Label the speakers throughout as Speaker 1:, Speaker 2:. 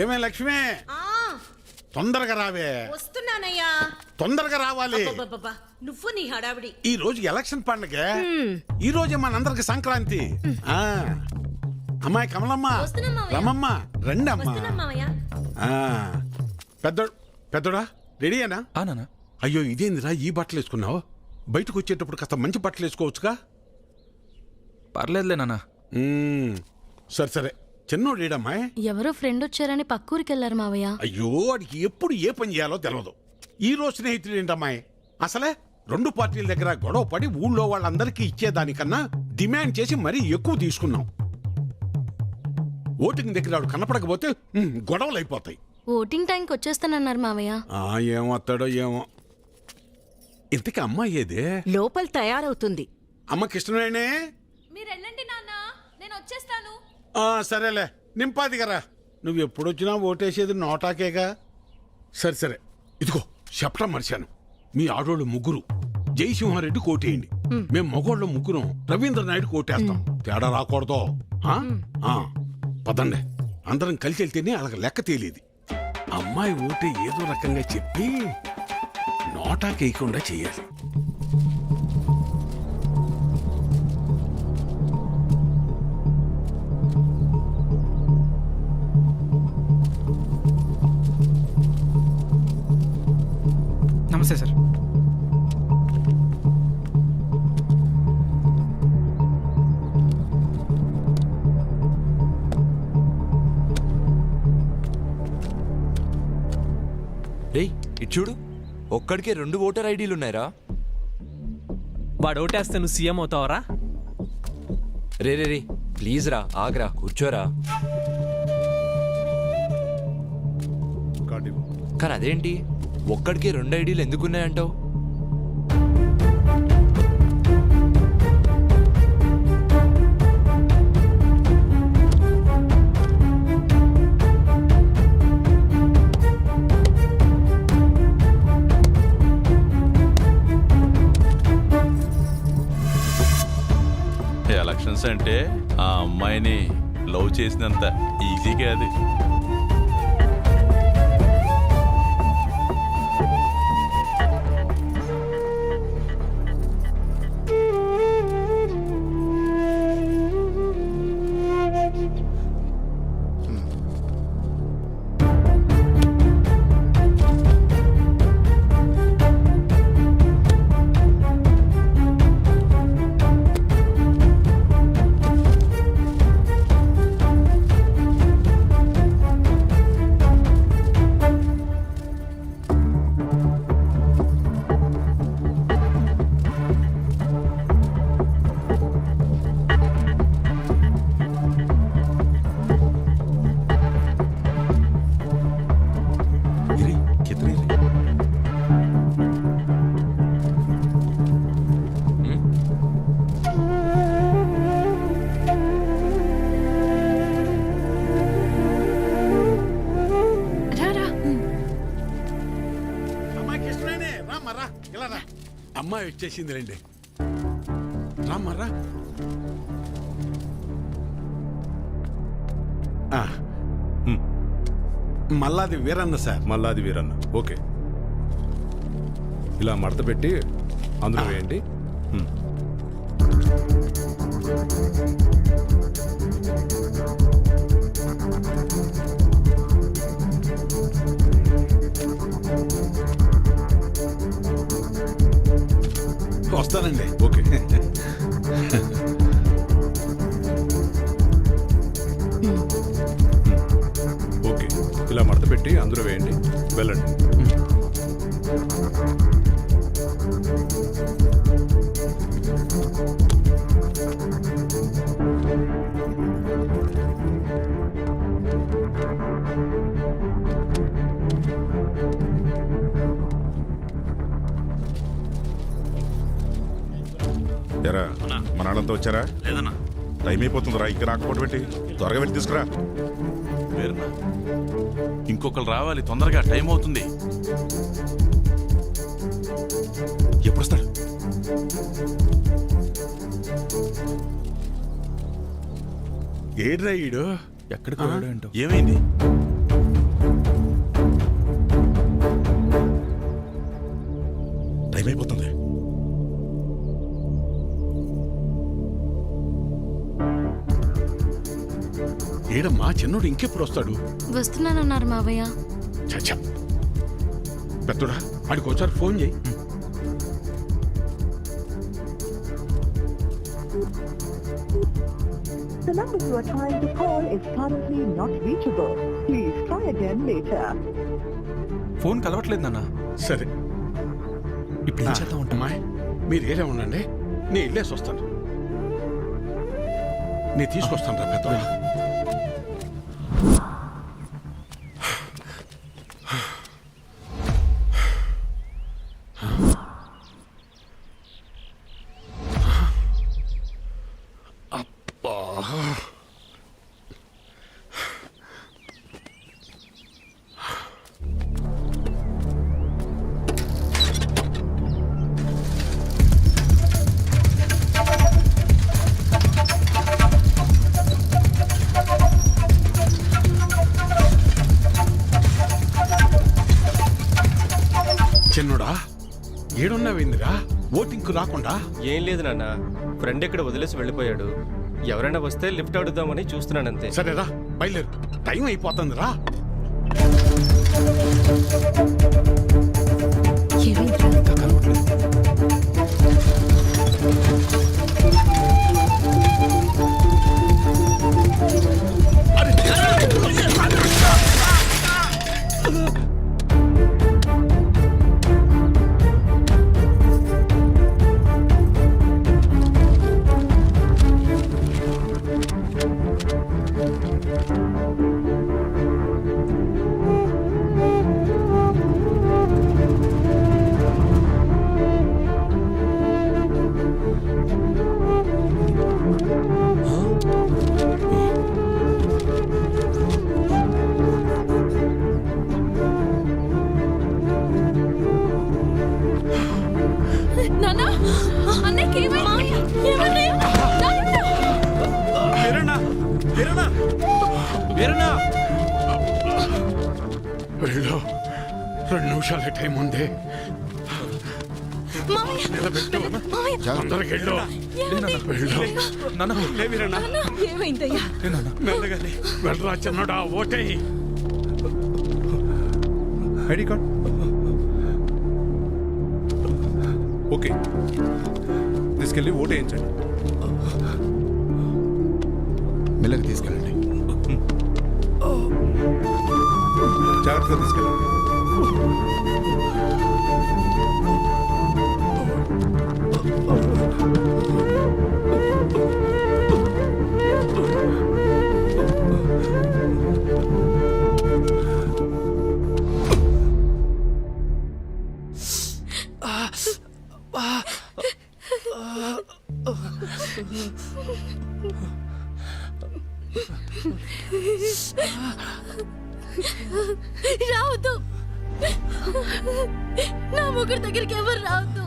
Speaker 1: ఏమే లక్ష్మి, తొందరగా రావే.
Speaker 2: వస్తున్నానయ్యా.
Speaker 1: తొందరగా రావాలి.
Speaker 2: నువ్వు నీ హడావిడి.
Speaker 1: ఈ రోజు ఎలక్షన్ పండుగ. ఈ రోజే మనందరికి సంక్రాంతి. అమ్మాయి కమలమ్మ, రమమ్మ, రండి అమ్మా. పెద్దోడా రెడీయేనా? అయ్యో ఇదేందిరా ఈ బట్టలు వేసుకున్నావు? బయటకు వచ్చేటప్పుడు కాస్త మంచి బట్టలు వేసుకోవచ్చుగా.
Speaker 3: పర్లేదులే నాన్న.
Speaker 1: సరే సరే. చిన్నోడు ఏడమ్మాయి?
Speaker 4: ఎవరో ఫ్రెండ్ వచ్చారని పక్కూరికి వెళ్ళారు మావయ్య.
Speaker 1: అయ్యో వాడికి ఎప్పుడు ఏ పని చేయాలో తెలియదు. ఈ రోజు స్నేహితుడు ఏంటమ్మాయి? అసలే 2 పార్టీల దగ్గర గొడవ పడి ఊళ్ళో వాళ్ళందరికీ ఇచ్చేదానికన్నా డిమాండ్ చేసి మరీ ఎక్కువ తీసుకున్నాం. ఓటింగ్ దగ్గర వాడు కనపడకపోతే గొడవలు అయిపోతాయి.
Speaker 4: ఓటింగ్ టైంకి వచ్చేస్తానన్నారు మావయ్య.
Speaker 1: ఏమొస్తాడో ఏమో. ఇంతకీ అమ్మాయి ఏదే?
Speaker 2: లోపల తయారవుతుంది.
Speaker 1: అమ్మకి ఇష్టమేనే.
Speaker 4: మీరెళ్ళండి నాన్న, నేను వచ్చేస్తాను.
Speaker 1: సరేలే, నింపాదిగరా. నువ్వు ఎప్పుడొచ్చినా ఓటేసేది నోటాకేగా. సరే సరే. ఇదిగో చెప్పడం మర్చాను. మీ ఆడోళ్ళు 3 జయసింహారెడ్డి కోటేయండి. మేము మగోళ్ళు 3 రవీంద్రనాయుడు కోటేస్తాం. తేడా రాకూడదు. పదండి, అందరం కలిసి వెళ్తేనే అలాగ లెక్క తేలేది. అమ్మాయి ఓటే ఏదో రకంగా చెప్పి నోటాకేయకుండా చేయాలి.
Speaker 3: నమస్తే సార్.
Speaker 5: రేయ్ ఇటు చూడు, ఒక్కడికే 2 ఓటర్ ఐడీలు ఉన్నాయిరా.
Speaker 6: వాడు ఓటేస్తే నువ్వు CM అవుతావరా?
Speaker 5: Ray ray ray please రా, ఆగ్రా, కూర్చోరా. కానీ అదేంటి ఒక్కడికే 2 ఐడీలు ఎందుకున్నాయంటావు?
Speaker 7: ఎలక్షన్స్ అంటే ఆ అమ్మాయిని లవ్ చేసినంత ఈజీ కాదు.
Speaker 1: అమ్మాయి వచ్చేసింది రండి. రామ్మర్రా. మల్లాది వీరన్న సార్.
Speaker 8: మల్లాది వీరన్న. ఓకే, ఇలా మడత పెట్టి అందులో వేయండి.
Speaker 1: వస్తానండి.
Speaker 8: ఓకే. ఓకే, ఇలా మడత పెట్టి అందులో వేయండి. వెళ్ళండి.
Speaker 9: ఎరా మన వాళ్ళంతా వచ్చారా?
Speaker 7: లేదన్నా,
Speaker 9: టైం అయిపోతుందిరా. ఇక్కడ రాకపోవడం పెట్టి త్వరగా వెళ్ళి తీసుకురా.
Speaker 7: వేరునా ఇంకొకరు రావాలి, తొందరగా టైం అవుతుంది.
Speaker 9: ఎప్పుడు వస్తాడు?
Speaker 1: ఏడ్రా ఈడు?
Speaker 3: ఎక్కడికి వెళ్ళాడు ఏంటో.
Speaker 7: ఏమైంది?
Speaker 9: టైం అయిపోతుంది.
Speaker 1: ఏడమ్మా చిన్నోడు ఇంకెప్పుడు వస్తాడు?
Speaker 4: వస్తున్నానన్నారు మావయ్య.
Speaker 1: చచ్చా పెద్దోడా ఆడికి ఒకసారి ఫోన్ చేయి.
Speaker 10: The number you are trying to call is currently not reachable. Please try again later.
Speaker 3: Phone కలవట్లేదు నాన్న.
Speaker 1: సరే
Speaker 3: ఇప్పుడు ఏం చేద్దాం ఉంటా?
Speaker 1: అమ్మాయి మీరు ఏడే ఉండండి, నేను వెళ్ళేసి వస్తాను. నేను తీసుకొస్తాను రా పెద్దోడా. చిన్నోడా ఏడున్నావేందిరా ఓటింగ్కు రాకుండా?
Speaker 6: ఏం లేదు నాన్న, ఫ్రెండ్ ఇక్కడ వదిలేసి వెళ్ళిపోయాడు. ఎవరైనా వస్తే లిఫ్ట్ అడుగుదామని చూస్తున్నాను అంతే.
Speaker 1: సరేరా బయలుదేరు, టైం అయిపోతుంది రా.
Speaker 3: ఇంకా కలవట్లేదు.
Speaker 4: నాన్న, అన్నయ్యకి ఏమైంది? ఏమైంది?
Speaker 7: వీరన్నా! వీరన్నా! వీరన్నా!
Speaker 1: వెళ్ళు, 2 నిమిషాలే టైం ఉంది.
Speaker 4: మావయ్య,
Speaker 1: నిలబెట్టు,
Speaker 4: మావయ్య,
Speaker 1: తొందరగా వెళ్ళు. వెళ్ళు
Speaker 3: నాన్న
Speaker 7: లే వీరన్నా!
Speaker 2: ఏమైందయ్యా?
Speaker 7: మెల్లగానే.
Speaker 1: వెళ్ళరా చిన్నోడా, ఓటే.
Speaker 8: ఐడి కార్డ్ ఓకే, తీసుకెళ్ళి ఓటు వేయించండి.
Speaker 1: మెల్లగా తీసుకెళ్ళండి.
Speaker 8: జాగ్రత్తగా తీసుకెళ్ళండి.
Speaker 4: రావద్దు, నా ముగ్గురు దగ్గరికి ఎవరు రావద్దు.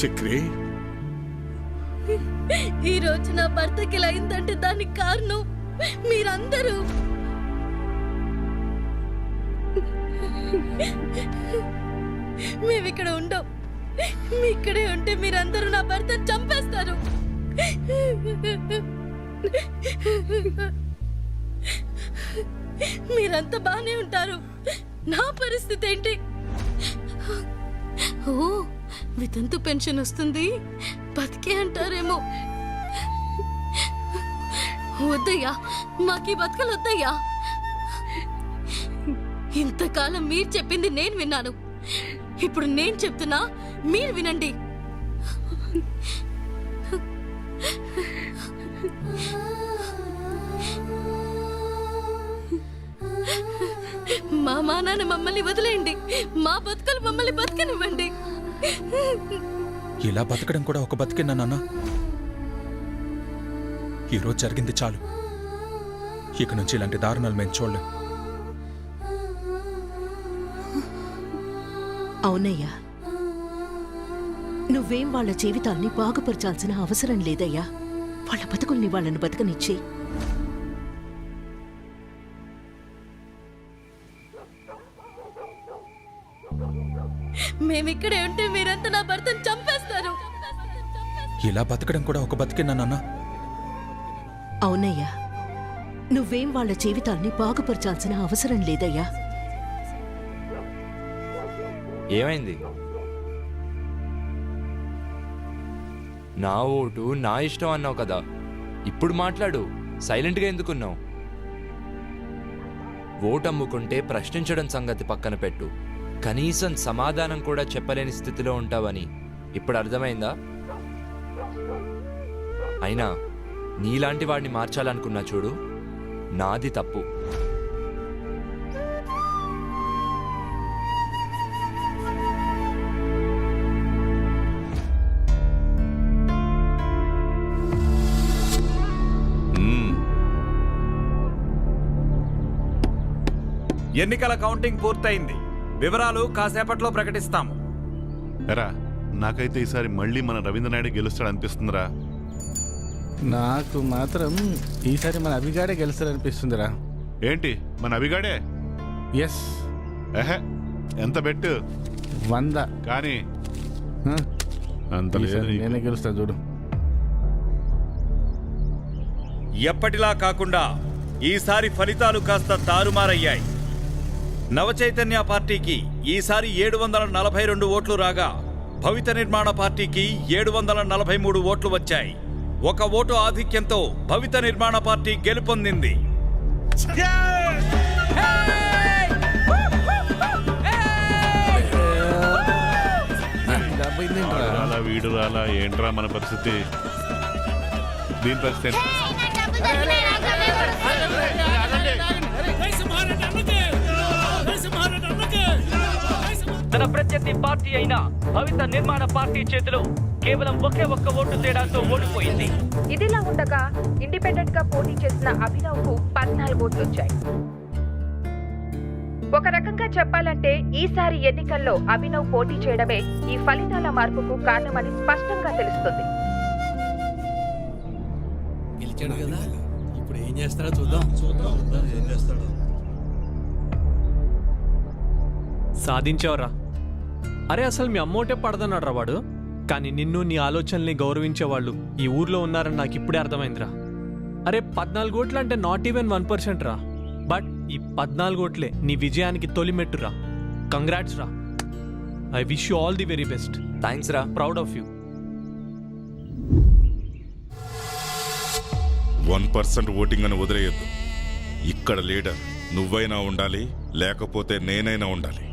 Speaker 1: చక్రి,
Speaker 4: ఈ రోజు నా భర్తకి ఇలా అయిందంటే దానికి కారణం మీరందరూ. మేమిక్కడ ఉండం, మీ ఇక్కడే ఉంటే మీరందరూ నా భర్తను చంపేస్తారు. మీరంతా బానే ఉంటారు, నా పరిస్థితి ఏంటి? ఓ, వితంతు పెన్షన్ వస్తుంది, బతికే అంటారేమో. వద్దయ్యా, మాకీ బతకలు వద్దయ్యా. ఇంతకాలం మీరు చెప్పింది నేను విన్నాను, ఇప్పుడు నేను చెప్తున్నా, మీరు వినండి. అవమానాన్ని మమ్మల్ని వదిలేయండి. మా బతుకులు మమ్మల్ని బతకనివ్వండి.
Speaker 3: ఇలా బతకడం కూడా ఒక బతికేనా నాన్న? ఈరోజు జరిగింది చాలు. ఇక నుంచి ఇలాంటి దారుణాలు మేము చూడలేం.
Speaker 2: అవునయ్యా, నువ్వేం వాళ్ళ జీవితాల్ని బాగుపరచాల్సిన అవసరం లేదయ్యా. వాళ్ళ బతుకుల్ని వాళ్ళని బతకనిచ్చి.
Speaker 4: మేమిక్కడే ఉంటే మీరంతా నా భర్తను చంపేస్తారు.
Speaker 3: ఇలా బతకడం కూడా ఒక బతికేనా నాన్న?
Speaker 2: అవునయ్యా, నువ్వేం వాళ్ళ జీవితాల్ని బాగుపరచాల్సిన అవసరం లేదయ్యా.
Speaker 5: ఏమైంది? నా ఓటు నా ఇష్టం అన్నావు కదా, ఇప్పుడు మాట్లాడు. సైలెంట్గా ఎందుకున్నావు? ఓటు అమ్ముకుంటే ప్రశ్నించడం సంగతి పక్కన పెట్టు, కనీసం సమాధానం కూడా చెప్పలేని స్థితిలో ఉంటావని ఇప్పుడు అర్థమైందా? అయినా నీలాంటి వాడిని మార్చాలనుకున్నా చూడు, నాది తప్పు.
Speaker 11: ఎన్నికల కౌంటింగ్ పూర్తయింది. వివరాలు కాసేపట్లో ప్రకటిస్తాము.
Speaker 7: ఎరా నాకైతే ఈసారి మళ్ళీ మన రవీంద్రనాయుడు గెలుస్తాడు అనిపిస్తుందిరా.
Speaker 12: నాకు మాత్రం ఈసారి మన అభిగాడే గెలుస్తారనిపిస్తుందిరా.
Speaker 7: ఏంటి మన అభిగాడే?
Speaker 12: ఎస్.
Speaker 7: ఎహె, ఎంత బెట్టు?
Speaker 12: 100.
Speaker 7: కానీ
Speaker 12: హ?
Speaker 7: అంత
Speaker 12: ఈసారి
Speaker 7: లేదు.
Speaker 12: నేనే గెలుస్తా చూడు.
Speaker 11: ఎప్పటిలా కాకుండా ఈసారి ఫలితాలు కాస్త తారుమారయ్యాయి. నవచైతన్య పార్టీకి ఈసారి 742 ఓట్లు రాగా, భవిత నిర్మాణ పార్టీకి 743 ఓట్లు వచ్చాయి. ఒక ఓటు ఆధిక్యంతో భవిత నిర్మాణ పార్టీ గెలుపొందింది.
Speaker 7: వాడు రాలా, వీడు రాలా, ఏంట్రా మన పరిస్థితి? దీని పరిస్థితి ఏంటి?
Speaker 6: తన ప్రత్యర్థి పార్టీ అయిన భవిత నిర్మాణ పార్టీ చేతిలో కేవలం ఒకే ఒక్క ఓటు తేడాతో ఓడిపోయింది.
Speaker 10: ఇదిలా ఉండగా ఇండిపెండెంట్ గా పోటీ చేసిన అభినవ్ కు 14 ఓట్లు వచ్చాయి. ఒక రకంగా చెప్పాలంటే ఈసారి ఎన్నికల్లో అభినవ్ పోటీ చేయడమే ఈ ఫలితాల మార్పుకు కారణమని స్పష్టంగా తెలుస్తుంది.
Speaker 3: ఇప్పుడు ఏం చేస్తాడో చూద్దాం.
Speaker 6: సాధించావురా. అరే అసలు మీ అమ్మోటే పడదన్నాడు రా వాడు. కానీ నిన్ను నీ ఆలోచనల్ని గౌరవించేవాళ్ళు ఈ ఊర్లో ఉన్నారని నాకు ఇప్పుడే అర్థమైందిరా. అరే 14 ఓట్లు అంటే నాట్ ఈవెన్ 1% రా. బట్ ఈ 14 ఓట్లే నీ విజయానికి తొలిమెట్టురా. కంగ్రాట్స్ రా. I wish you all the very best.
Speaker 5: Thanks రా.
Speaker 6: Proud of you.
Speaker 9: 1% ఓటింగ్ అని వదిలేయద్దు. ఇక్కడ లీడర్ నువ్వైనా ఉండాలి, లేకపోతే నేనైనా ఉండాలి.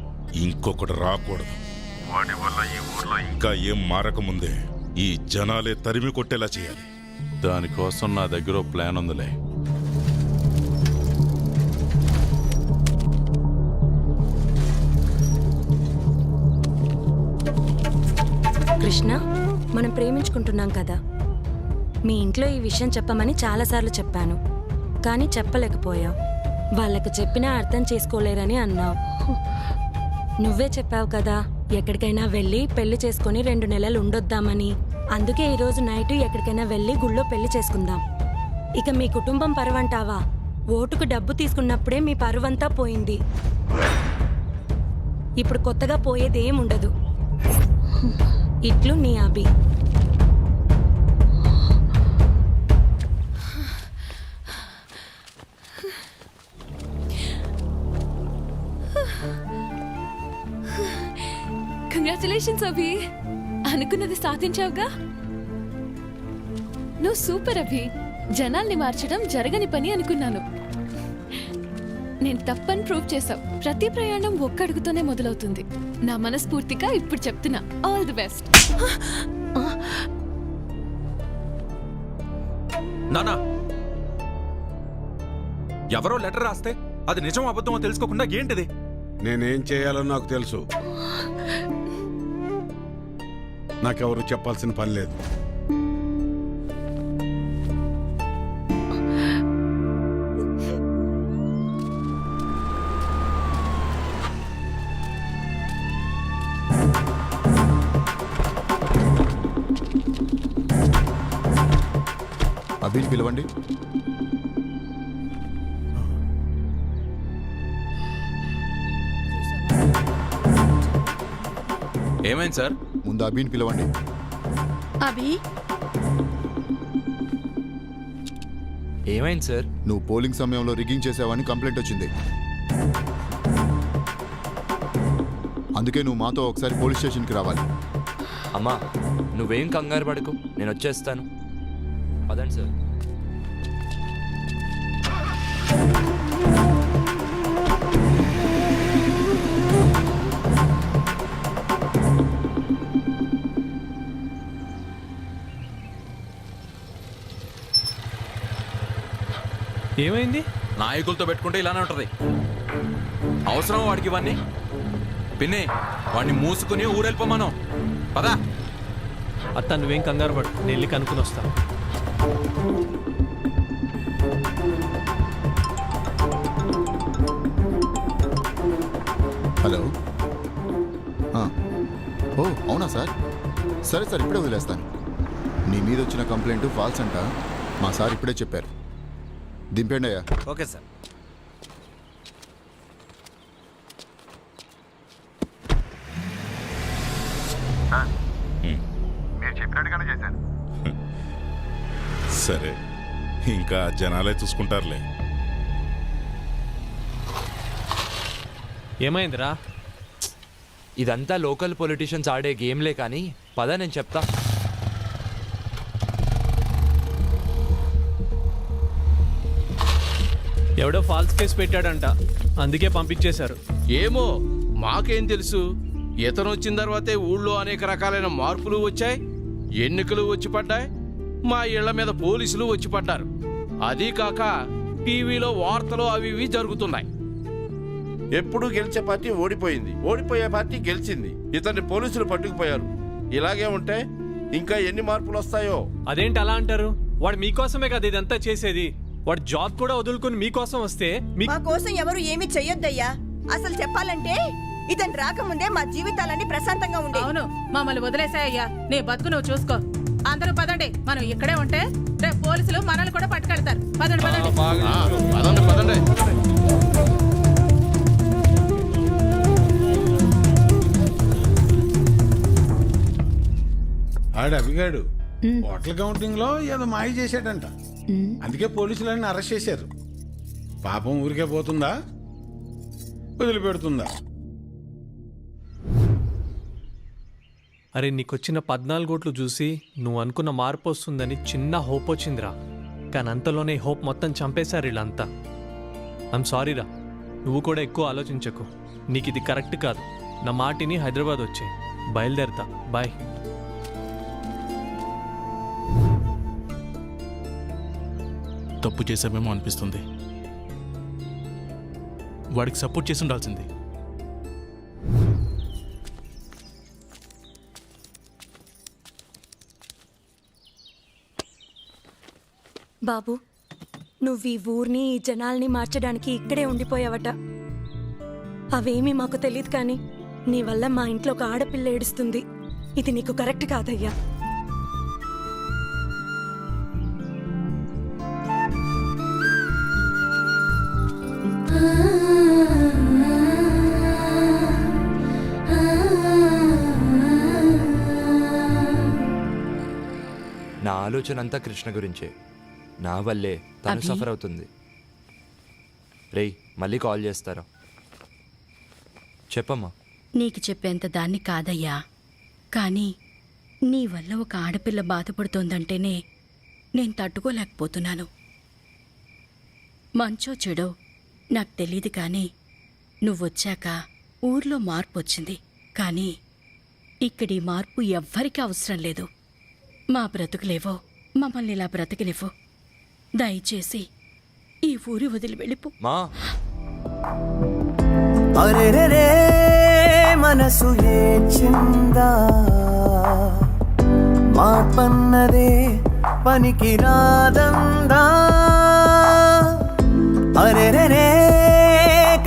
Speaker 9: ఇంకొకటి రాకూడదు. వాడి వల్ల ఈ ఊర్లో ఇంకా ఏం మారకముందే ఈ జనాలే తరిమి కొట్టేలా చేయాలి.
Speaker 7: దానికోసం నా దగ్గర ఓ ప్లాన్ ఉందిలే.
Speaker 4: కృష్ణ, మనం ప్రేమించుకుంటున్నాం కదా. మీ ఇంట్లో ఈ విషయం చెప్పమని చాలాసార్లు చెప్పాను, కానీ చెప్పలేకపోయావు. వాళ్ళకు చెప్పినా అర్థం చేసుకోలేరని అన్నావు. నువ్వే చెప్పావు కదా, ఎక్కడికైనా వెళ్ళి పెళ్లి చేసుకుని 2 నెలలు ఉండొద్దామని. అందుకే ఈరోజు నైట్ ఎక్కడికైనా వెళ్ళి గుళ్ళో పెళ్లి చేసుకుందాం. ఇక మీ కుటుంబం పరువంటావా? ఓటుకు డబ్బు తీసుకున్నప్పుడే మీ పరువంతా పోయింది. ఇప్పుడు కొత్తగా పోయేదేముండదు. ఇట్లు నీ అభి. కంగ్రాచులేషన్స్ అభి, అనుకున్నది సాధించావుగా. నువ్వు సూపర్ అభి. జనాల్ని మార్చడం జరగని పని అనుకున్నాను. నేను తప్పని ప్రూవ్ చేశావు. ప్రతి ప్రయాణం ఒక్క అడుగుతోనే మొదలవుతుంది. నా మనస్ఫూర్తిగా ఇప్పుడు చెప్తున్నా, ఆల్ ది బెస్ట్.
Speaker 3: నానా, ఎవరో లెటర్ రాస్తే అది నిజం అబద్ధమో తెలుసుకోకుండా ఏంటిది?
Speaker 1: నేనేం చేయాలో నాకు తెలుసు. నాకెవరు చెప్పాల్సిన పని లేదు.
Speaker 13: అభిని పిలవండి.
Speaker 7: ఏమైంది సార్?
Speaker 13: ముందు అభిని పిలవండి.
Speaker 2: అభి,
Speaker 5: ఏమైంది సార్?
Speaker 13: నువ్వు పోలింగ్ సమయంలో రిగ్గింగ్ చేసావని కంప్లైంట్ వచ్చింది. అందుకే నువ్వు మాతో ఒకసారి పోలీస్ స్టేషన్కి రావాలి.
Speaker 5: అమ్మా నువ్వేం కంగారు పడకు, నేను వచ్చేస్తాను. పదండి సార్.
Speaker 6: ఏమైంది?
Speaker 7: నాయకులతో పెట్టుకుంటే ఇలానే ఉంటది. అవసరం వాడికి ఇవన్నీ? పిన్ని వాడిని మూసుకుని ఊరెళ్ళిపోమను. పదా.
Speaker 6: అత్త నువ్వేం కంగారు పడు, నేను వెళ్ళి కనుక్కుని వస్తాను.
Speaker 13: హలో. ఓ అవునా సార్? సరే సార్, ఇప్పుడే వదిలేస్తాను. నీ మీద వచ్చిన కంప్లైంట్ ఫాల్స్ అంట. మా సార్ ఇప్పుడే చెప్పారు. దింపండి అయ్యా.
Speaker 11: Okay sir.
Speaker 9: మీరు చెప్పినట్టుగానే చేశాను. సరే, ఇంకా జనాలే చూసుకుంటారులే.
Speaker 6: ఏమైందిరా?
Speaker 5: ఇదంతా లోకల్ పొలిటీషియన్స్ ఆడే గేమ్లే కానీ పద నేను చెప్తా.
Speaker 6: ఎవడో ఫాల్స్ కేసు పెట్టాడంట, అందుకే పంపించేశారు.
Speaker 12: ఏమో మాకేం తెలుసు. ఇతను వచ్చిన తర్వాతే ఊళ్ళో అనేక రకాలైన మార్పులు వచ్చాయి. ఎన్నికలు వచ్చి పడ్డాయి. మా ఇళ్ల మీద పోలీసులు వచ్చి పడ్డారు. అదీ కాక టీవీలో వార్తలు అవి ఇవి జరుగుతున్నాయి.
Speaker 14: ఎప్పుడు గెలిచే పార్టీ ఓడిపోయింది, ఓడిపోయే పార్టీ గెలిచింది. ఇతన్ని పోలీసులు పట్టుకుపోయారు. ఇలాగే ఉంటే ఇంకా ఎన్ని మార్పులు వస్తాయో.
Speaker 6: అదేంటి అలా అంటారు? వాడు మీకోసమే కదా ఇదంతా చేసేది. వాడు జాబ్ కూడా వదులుకుని మీకోసం వస్తే
Speaker 2: మా కోసం ఎవరు ఏమీ చెయ్యొద్దయ్యా. అసలు చెప్పాలంటే ఇతను రాకముందే మా జీవితాలన్నీ ప్రశాంతంగా ఉండే.
Speaker 15: అవును, మమ్మల్ని వదిలేసాయ్యా. నీ బతుకు నువ్వు చూసుకో. అందరూ పదండి, మనం ఇక్కడే ఉంటే రేపు పోలీసులు మనల్ని కూడా పట్టుకెళ్తారు. పదండి పదండి.
Speaker 12: పదండి పదండి.
Speaker 1: ఆడు అభిగాడు హోటల్ కౌంటింగ్ లో ఏదో మాయ చేశాడంట. అందుకే పోలీసులన్నీ అరెస్ట్ చేశారు. పాపం ఊరికే పోతుందా, వదిలిపెడుతుందా?
Speaker 6: అరే నీకొచ్చిన 14 ఓట్లు చూసి నువ్వు అనుకున్న మార్పు వస్తుందని చిన్న హోప్ వచ్చిందిరా. కానీ అంతలోనే హోప్ మొత్తం చంపేశారు వీళ్ళంతా. ఐమ్ సారీరా, నువ్వు కూడా ఎక్కువ ఆలోచించకు. నీకు ఇది కరెక్ట్ కాదు. నా మాటిని హైదరాబాద్ వచ్చే బయలుదేరతా. బాయ్.
Speaker 12: తప్పు చేసామేమో అనిపిస్తుంది. వాడికి సపోర్ట్ చేసి ఉండాల్సింది.
Speaker 4: బాబు, నువ్వు ఈ ఊరిని ఈ జనాల్ని మార్చడానికి ఇక్కడే ఉండిపోయావట. అవేమీ మాకు తెలియదు, కానీ నీ వల్ల మా ఇంట్లో ఒక ఆడపిల్ల ఏడుస్తుంది. ఇది నీకు కరెక్ట్ కాదయ్యా.
Speaker 5: నా ఆలోచన అంతా కృష్ణ గురించే. నా వల్లే తను సఫర్ అవుతుంది. రేయ్ మళ్ళీ కాల్ చేస్తారా? చెప్పమ్మా.
Speaker 15: నీకు చెప్పేంత దాన్ని కాదయ్యా, కానీ నీ వల్ల ఒక ఆడపిల్ల బాధపడుతోందంటేనే నేను తట్టుకోలేకపోతున్నాను. మంచో చెడో నాకు తెలీదు, కానీ నువ్వొచ్చాక ఊర్లో మార్పు వచ్చింది. కానీ ఇక్కడి మార్పు ఎవ్వరికీ అవసరం లేదు. మా బ్రతుకులేవో మమ్మల్ని ఇలా బ్రతికినివ్వు. దయచేసి ఈ ఊరి వదిలి వెళ్ళిపో.
Speaker 5: మా
Speaker 16: అరెరే మనసు ఏచిందా మార్పన్నదే పనికి రాదందా అరెరే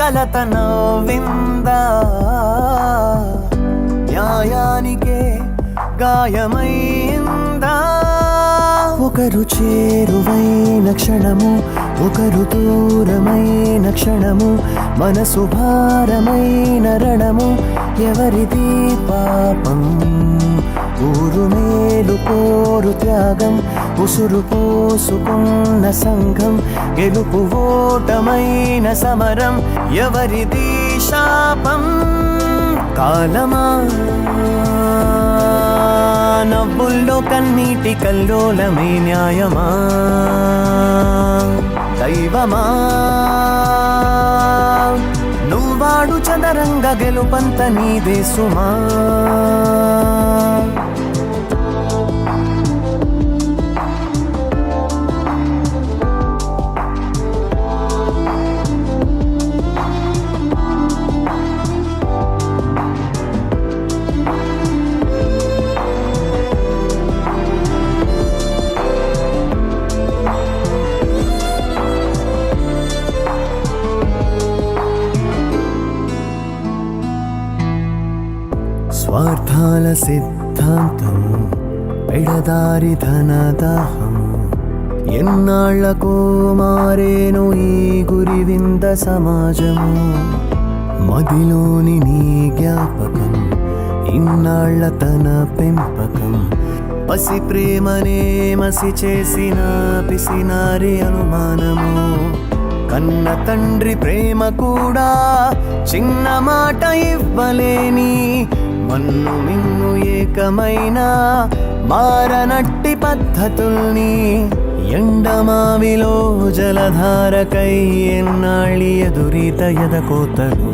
Speaker 16: కలత నవ్విందా న్యాయానికే గాయమైందా ఒకరు చేరువైన క్షణము ఒకరు దూరమైన క్షణము మనసు భారమైన రణము ఎవరిది పాపం ఊరు మేలు కోరు త్యాగం ఉసురు పోసుకున్న సంఘం గెలుపు ఓటమైన సమరం ఎవరిది శాపం కాలమా నవ్వుల్లో కన్నీటి కల్లోలమే న్యాయమా దైవమా నువ్వాడు చదరంగ గెలుపంత నీదే సుమా స్వార్థాల సిద్ధాంతం పెడదారి ధనదాహం ఎన్నాళ్లకో మారేను ఈ గురి వింద సమాజము మదిలోని నీ జ్ఞాపకం ఇన్నాళ్ల తన పెంపకం పసి ప్రేమనే మసి చేసిన పిసినారి అనుమానము కన్న తండ్రి ప్రేమ కూడా చిన్న మాట ఇవ్వలేని మన్ను మిన్ను ఏకమైన మారనట్టి పద్ధతుల్ని ఎండమావిలో జలధారకై ఎన్నాళ్ళి ఎదురీత ఎదకోతలు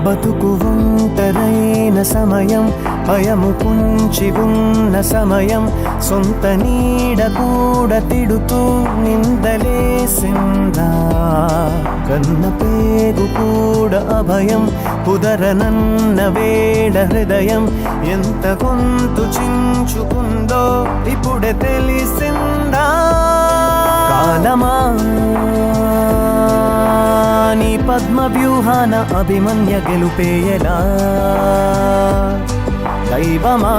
Speaker 16: బతుకు ఒంటరైన సమయం భయము పుంచి ఉన్న సమయం సొంత నీడ కూడా తిడుతూ నిందలేసిందా కన్న పేగు కూడా అభయం కుదరనన్న వేడ హృదయం ఎంత గొంతు చించుకుందో ఇప్పుడే తెలిసిందా కాలమా నీ పద్మ వ్యూహాన అభిమన్య గెలుపేయలా దైవమా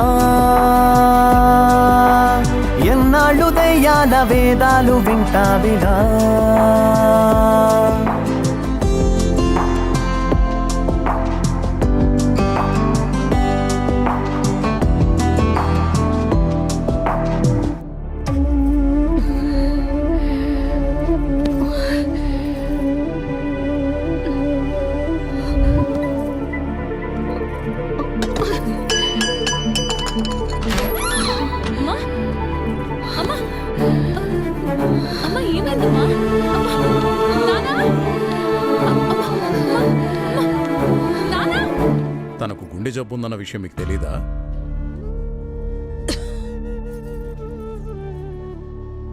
Speaker 16: ఎన్నాళ్ళు దయ్యాల వేదాలు వింటావిలా
Speaker 8: తనకు గుండె జబ్బు ఉందన్న విషయం మీకు తెలీదా?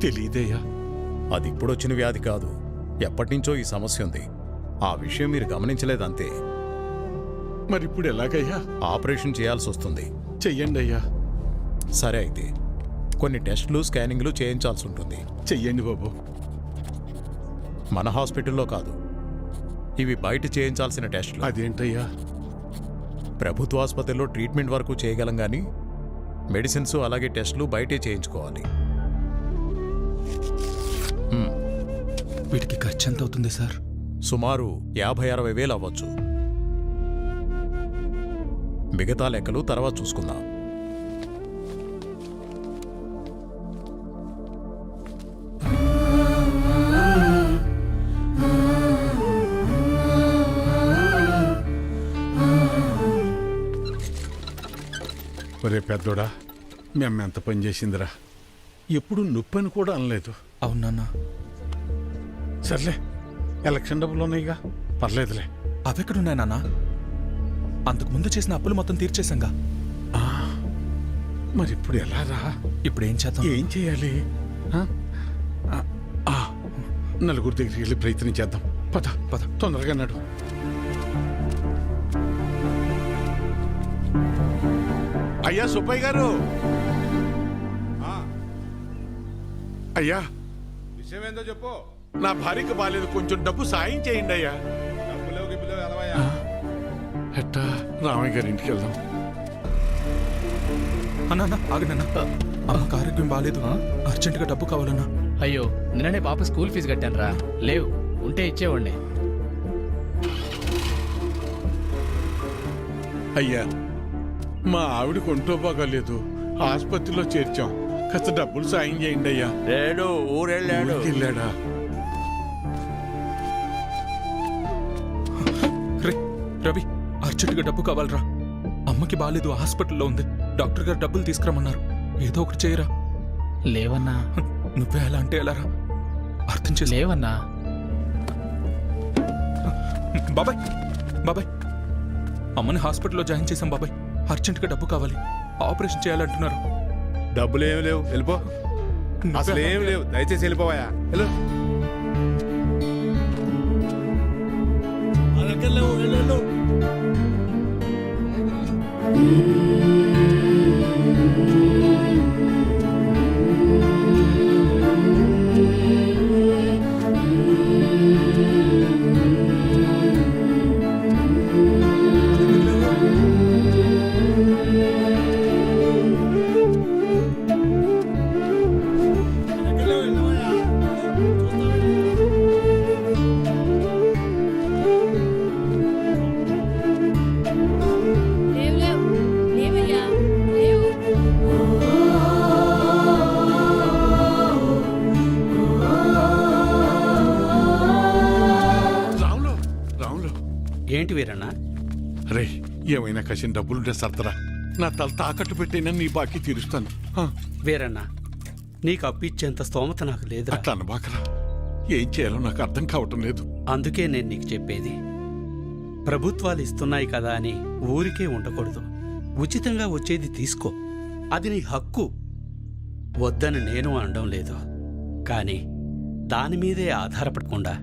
Speaker 1: తెలీదయ్యా.
Speaker 8: అది ఇప్పుడొచ్చిన వ్యాధి కాదు, ఎప్పటినుంచో ఈ సమస్య ఉంది. ఆ విషయం మీరు గమనించలేదంతే.
Speaker 1: మరి ఇప్పుడు ఎలాగయ్యా?
Speaker 8: ఆపరేషన్ చేయాల్సి వస్తుంది.
Speaker 1: చెయ్యండి అయ్యా.
Speaker 8: సరే అయితే కొన్ని టెస్టులు స్కానింగ్లు చేయించాల్సి ఉంటుంది.
Speaker 1: చెయ్యండి బాబు.
Speaker 8: మన హాస్పిటల్లో కాదు, ఇవి బయట చేయించాల్సిన టెస్టులు.
Speaker 1: అదేంటయ్యా?
Speaker 8: ప్రభుత్వ ఆసుపత్రిలో ట్రీట్మెంట్ వరకు చేయగలం కానీ మెడిసిన్స్ అలాగే టెస్టులు బయటే చేయించుకోవాలి.
Speaker 3: వీటికి ఖర్చు ఎంత అవుతుంది సార్?
Speaker 8: సుమారు 50-60 వేలు అవ్వచ్చు. మిగతా లెక్కలు తర్వాత చూసుకుందాం.
Speaker 1: ఒరే పెద్దోడా, మీ అమ్మ ఎంత పని చేసిందిరా. ఎప్పుడు నొప్పని కూడా అనలేదు.
Speaker 3: అవునన్నా.
Speaker 1: సర్లే, ఎలక్షన్ డబ్బులు ఉన్నాయిగా, పర్లేదులే.
Speaker 3: అవెక్కడున్నాయి నాన్న? అంతకుముందు చేసిన అప్పులు మొత్తం తీర్చేశాంగా.
Speaker 1: మరి ఇప్పుడు ఎలా రా?
Speaker 3: ఇప్పుడు ఏం చేద్దాం?
Speaker 1: ఏం చేయాలి? నలుగురు దగ్గరికి వెళ్ళి ప్రయత్నం చేద్దాం. పద పద, తొందరగా నడు. అయ్యా సుబ్బయ్య గారు, అయ్యా
Speaker 14: విషయం ఏందో చెప్పు.
Speaker 1: నా భార్యకి బాలేదు, కొంచెం డబ్బు సాయం చేయండి అయ్యా. ఎట్టా రామయ్య గారి ఇంటికి వెళ్దాం.
Speaker 3: అన్నా ఆగనన్నా, అమ్మకి ఆరోగ్యం బాగాలేదు, అర్జెంటుగా డబ్బు కావాలన్నా.
Speaker 17: అయ్యో నిన్ననే పాప స్కూల్ ఫీజు కట్టాను రా, లేవు ఉంటే ఇచ్చేవాడిని.
Speaker 1: అయ్యా మా ఆవిడకి ఒంటో బాగాలేదు, ఆసుపత్రిలో చేర్చాం, కాస్త డబ్బులు సాయం చేయండి అయ్యా.
Speaker 14: లేడు, ఊరెళ్ళాడు.
Speaker 1: వెళ్ళాడా?
Speaker 3: రవి, అర్జెంటుగా డబ్బు కావాలరా, అమ్మకి బాగాలేదు, హాస్పిటల్లో ఉంది, డాక్టర్ గారు డబ్బులు తీసుకురమ్మన్నారు, ఏదో ఒకటి చేయరా.
Speaker 17: లేవన్నా.
Speaker 3: నువ్వే ఎలా అంటే ఎలారా, అర్థం చేసి.
Speaker 17: లేవన్నా.
Speaker 3: బాబాయ్ బాబాయ్, అమ్మని హాస్పిటల్లో జాయిన్ చేశాం బాబాయ్, అర్జెంటుగా డబ్బు కావాలి, ఆపరేషన్ చేయాలంటున్నారు.
Speaker 14: డబ్బులు ఏమి లేవు, వెళ్ళిపో. అసలు ఏమి లేవు, దయచేసి వెళ్ళిపోవాయా. వెళ్ళు.
Speaker 17: ఏంటి వీరన్నా?
Speaker 1: రే, ఏమైనా కసిన డబ్బులుంటే సర్దరా, నా తల తాకట్టు పెట్టైనా నీ బాకీ తీరుస్తాను.
Speaker 17: వీరన్నా, నీకు అప్పు ఇచ్చేంత స్తోమత నాకు లేదు.
Speaker 1: అట్లా అనబాకరా, ఏం చేయాలో నాకు అర్థం కావటం లేదు.
Speaker 17: అందుకే నేను నీకు చెప్పేది, ప్రభుత్వాలు ఇస్తున్నాయి కదా అని ఊరికే ఉండకూడదు. ఉచితంగా వచ్చేది తీసుకో, అది నీ హక్కు. వద్దని నేను అనడం లేదు, కానీ దానిమీదే ఆధారపడకుండా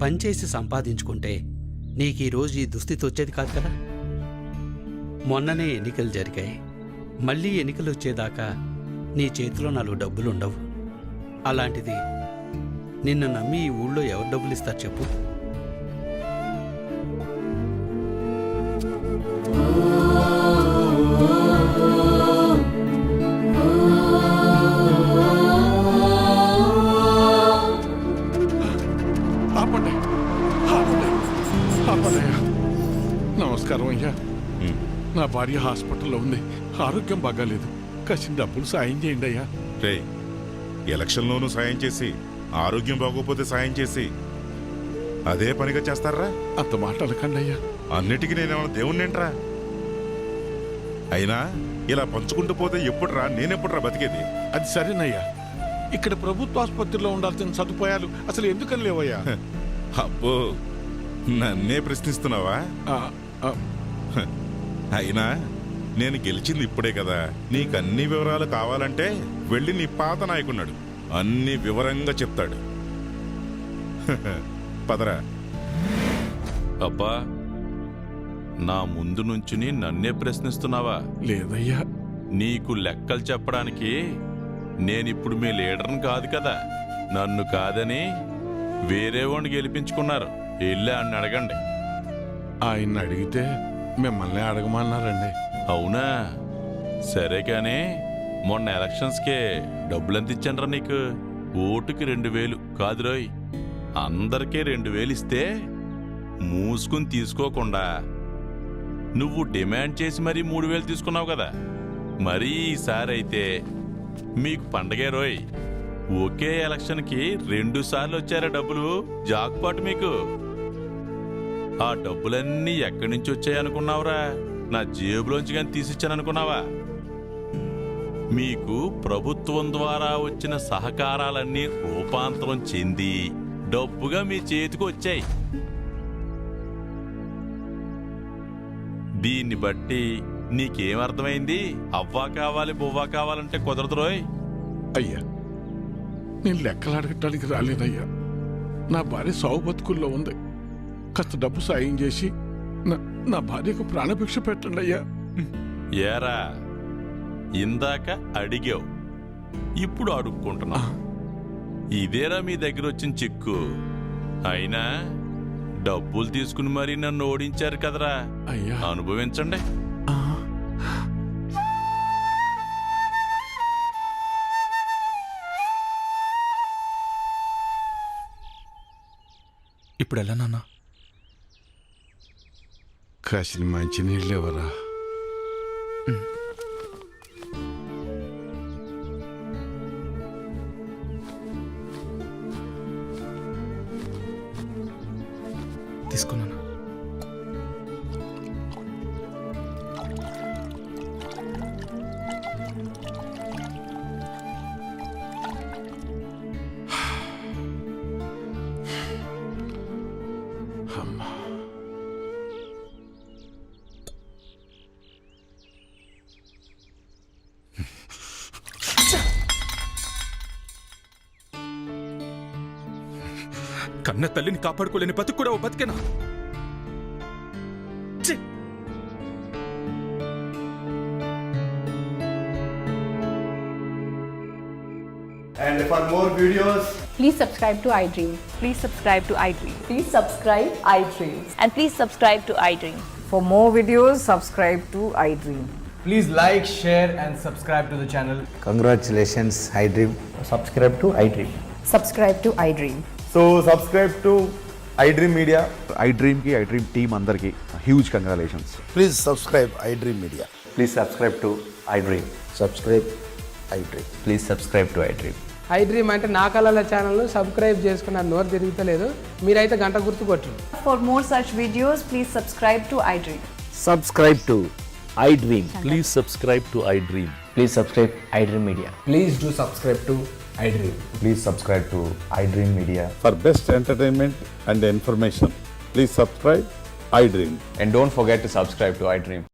Speaker 17: పనిచేసి సంపాదించుకుంటే నీకు ఈరోజు ఈ దుస్థితి వచ్చేది కాదు కదా. మొన్ననే ఎన్నికలు జరిగాయి, మళ్ళీ ఎన్నికలు వచ్చేదాకా నీ చేతిలో 4 డబ్బులుండవు. అలాంటిది నిన్ను నమ్మి ఈ ఊళ్ళో ఎవరు డబ్బులు ఇస్తారు చెప్పు?
Speaker 1: నమస్కారం అయ్యా. నా భార్య హాస్పిటల్లో ఉంది, ఆరోగ్యం బాగాలేదు, కాసిన డబ్బులు సాయం చేయండి అయ్యా.
Speaker 9: రే, ఎలక్షన్లోనూ సాయం చేసి ఆరోగ్యం బాగోపోతే సాయం చేసి అదే పనిగా చేస్తారా?
Speaker 1: అంత మాట అనకండి అయ్యా.
Speaker 9: అన్నిటికీ నేనేమన్నా దేవుణ్ణేంట్రా? అయినా ఇలా పంచుకుంటూ పోతే ఎప్పుడురా నేనెప్పుడురా బతికేది?
Speaker 1: అది సరేనయ్యా, ఇక్కడ ప్రభుత్వ ఆసుపత్రిలో ఉండాల్సిన సదుపాయాలు అసలు ఎందుకని లేవయ్యా?
Speaker 9: అబ్బో, నన్నే ప్రశ్నిస్తున్నావా? అయినా నేను గెలిచింది ఇప్పుడే కదా, నీకన్ని వివరాలు కావాలంటే వెళ్ళి నీ పాత నాయకున్నాడు, అన్ని వివరంగా చెప్తాడు. పదరా.
Speaker 12: అబ్బా, నా ముందు నుంచుని నన్నే ప్రశ్నిస్తున్నావా?
Speaker 1: లేదయ్యా.
Speaker 12: నీకు లెక్కలు చెప్పడానికి నేనిప్పుడు మీ లీడర్ని కాదు కదా. నన్ను కాదని వేరే వాడిని గెలిపించుకున్నారు, వెళ్ళి అని అడగండి.
Speaker 1: ఆయన్ని అడిగితే మిమ్మల్ని అడగమన్నారండి.
Speaker 12: అవునా? సరే కానీ మొన్న ఎలక్షన్స్కే డబ్బులెంత ఇచ్చానరా నీకు? ఓటుకి 2000 కాదురోయ్, అందరికీ 2000 ఇస్తే మూసుకుని తీసుకోకుండా నువ్వు డిమాండ్ చేసి మరీ 3000 తీసుకున్నావు కదా. మరీ ఈసారి అయితే మీకు పండగే రోయ్. ఒకే ఎలక్షన్కి 2 సార్లు వచ్చారా డబ్బులు? జాక్పాట్ మీకు. ఆ డబ్బులన్నీ ఎక్కడి నుంచి వచ్చాయనుకున్నావురా? నా జేబులోంచి కానీ తీసిచ్చాననుకున్నావా? మీకు ప్రభుత్వం ద్వారా వచ్చిన సహకారాలన్నీ రూపాంతరం చెంది డబ్బుగా మీ చేతికి వచ్చాయి. దీన్ని బట్టి నీకేమర్థమైంది? అవ్వా కావాలి బువ్వా కావాలంటే కుదరదు రోయ్.
Speaker 1: అయ్యా, నేను లెక్కలు అడగటానికి రాలేదయ్యా. నా భార్య సావు బతుకుల్లో ఉంది, కాస్త డబ్బు సాయం చేసి నా భార్యకు ప్రాణభిక్ష పెట్టండి అయ్యా.
Speaker 12: ఏరా,
Speaker 18: ఇందాక అడిగావు ఇప్పుడు అడుక్కుంటున్నా ఇదేరా మీ దగ్గర వచ్చిన చిక్కు అయినా డబ్బులు తీసుకుని మరీ నన్ను ఓడించారు కదరా
Speaker 1: అయ్యా
Speaker 18: అనుభవించండి
Speaker 3: ఇప్పుడు ఎలా నాన్న?
Speaker 1: కాసిన మంచి నీళ్ళు ఎవరా?
Speaker 3: తీసుకున్నాను. కన్న తల్లిని కాపాడుకోలేని బతుకు కూడా ఓ బతికేనా? ఛీ!
Speaker 19: And for more videos,
Speaker 10: Please subscribe to iDream. Please subscribe to iDream. Please subscribe iDream. And please subscribe to iDream.
Speaker 2: For more videos, subscribe to iDream.
Speaker 19: please like, share, and subscribe to the channel.
Speaker 16: Congratulations, iDream. Subscribe to iDream.
Speaker 2: Subscribe to iDream.
Speaker 19: So, subscribe to iDream Media.
Speaker 13: iDream కి iDream team అందరికి huge congratulations.
Speaker 19: Please subscribe iDream Media.
Speaker 16: Please subscribe to iDream. Subscribe iDream. Please subscribe to iDream.
Speaker 20: iDream అంటే నా కళల channel subscribe చేసుకున్న నోరు తిరుగుతలేదు. మీరైతే గంట గుర్తు కొట్టండి.
Speaker 2: For more such videos, please subscribe to iDream.
Speaker 16: Subscribe to iDream. Please subscribe to iDream. Please subscribe iDream Media.
Speaker 19: Please do subscribe to iDream.
Speaker 13: Please subscribe to iDream Media.
Speaker 9: For best entertainment and information, please subscribe iDream.
Speaker 16: And don't forget to subscribe to iDream.